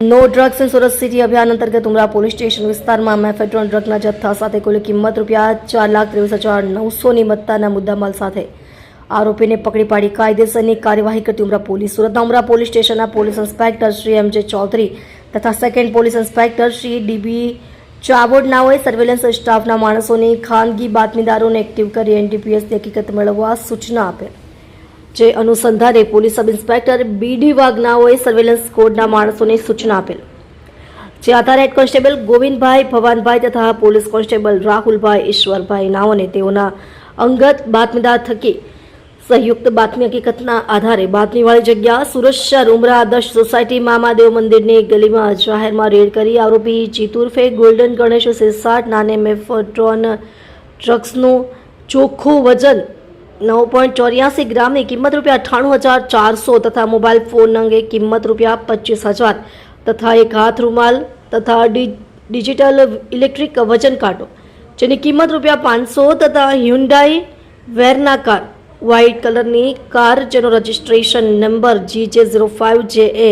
No drugs in Surat city અભિયાન અંતર્ગત Umra police station વિસ્તારમાં મેફેડ્રોન ડ્રગના જથ્થા સાથે કુલ કિંમત ₹4,23,900ની મત્તાના મુદ્દામાલ સાથે આરોપીને પકડી પાડી કાયદેસરની કાર્યવાહી કરતી ઉમરા પોલીસ. સુરતના ઉમરા પોલીસ સ્ટેશનના પોલીસ ઇન્સ્પેક્ટર શ્રી એમ.જે. ચૌધરી તથા સેકન્ડ પોલીસ ઇન્સ્પેક્ટર શ્રી ડી.બી. ચાવોડનાઓએ સર્વેલન્સ સ્ટાફના માણસોની ખાનગી બાતમીદારોને એક્ટિવ કરી એનડીપીએસની હકીકત મેળવવા સૂચના આપેલ. જે અનુસંધાને પોલીસ સબ ઇન્સ્પેક્ટર બી.ડી. વાઘનાઓએ સર્વેલન્સ કોડના માણસોને સૂચના આપેલ. જે આધારે હેડ કોન્સ્ટેબલ ગોવિંદભાઈ ભવાનભાઈ તથા પોલીસ કોન્સ્ટેબલ રાહુલભાઈ ઈશ્વરભાઈ નાઓને તેઓના અંગત બાતમીદાર થકી સંયુક્ત બાતમી હકીકતના આધારે બાતમીવાળી જગ્યા સુરત શહેર ઉમરા આદર્શ સોસાયટી મામાદેવ મંદિરની ગલીમાં જાહેરમાં રેડ કરી આરોપી જીતુર્ફે ગોલ્ડન ગણેશ 60 નાને મેફેડ્રોન ડ્રગ્સનું ચોખ્ખું વજન 9.84 ગ્રામની કિંમત ₹98,400 તથા મોબાઈલ ફોન અંગે કિંમત ₹25,000 તથા એક હાથ રૂમાલ તથા ડિજિટલ ઇલેક્ટ્રિક વજન કાંટો જેની કિંમત ₹500 તથા હ્યુન્ડાઈ વેરના કાર વ્હાઇટ કલરની કાર જેનો રજિસ્ટ્રેશન નંબર GJ05JA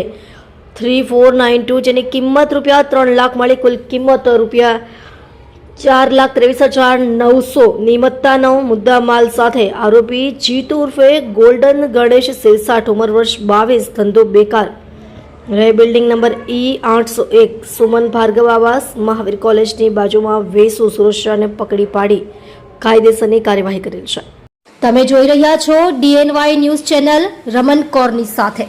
3492 જેની કિંમત ₹3 લાખ મળી કુલ કિંમત ₹4,23,900 ની મત્તાનો મુદ્દામાલ સાથે આરોપી જીતુ ઉર્ફે ગોલ્ડન ગણેશ 60 ઉંમર વર્ષ 22 ધંધો બેકાર રહે building number E801 Suman Bhargav આવાસ મહાવીર કોલેજની બાજુમાં વેસુ સુરત શહેરને પકડી પાડી કાયદેસરની કાર્યવાહી કરેલ છે. તમે જોઈ રહ્યા છો DNY ન્યૂઝ ચેનલ રમન કોરની સાથે.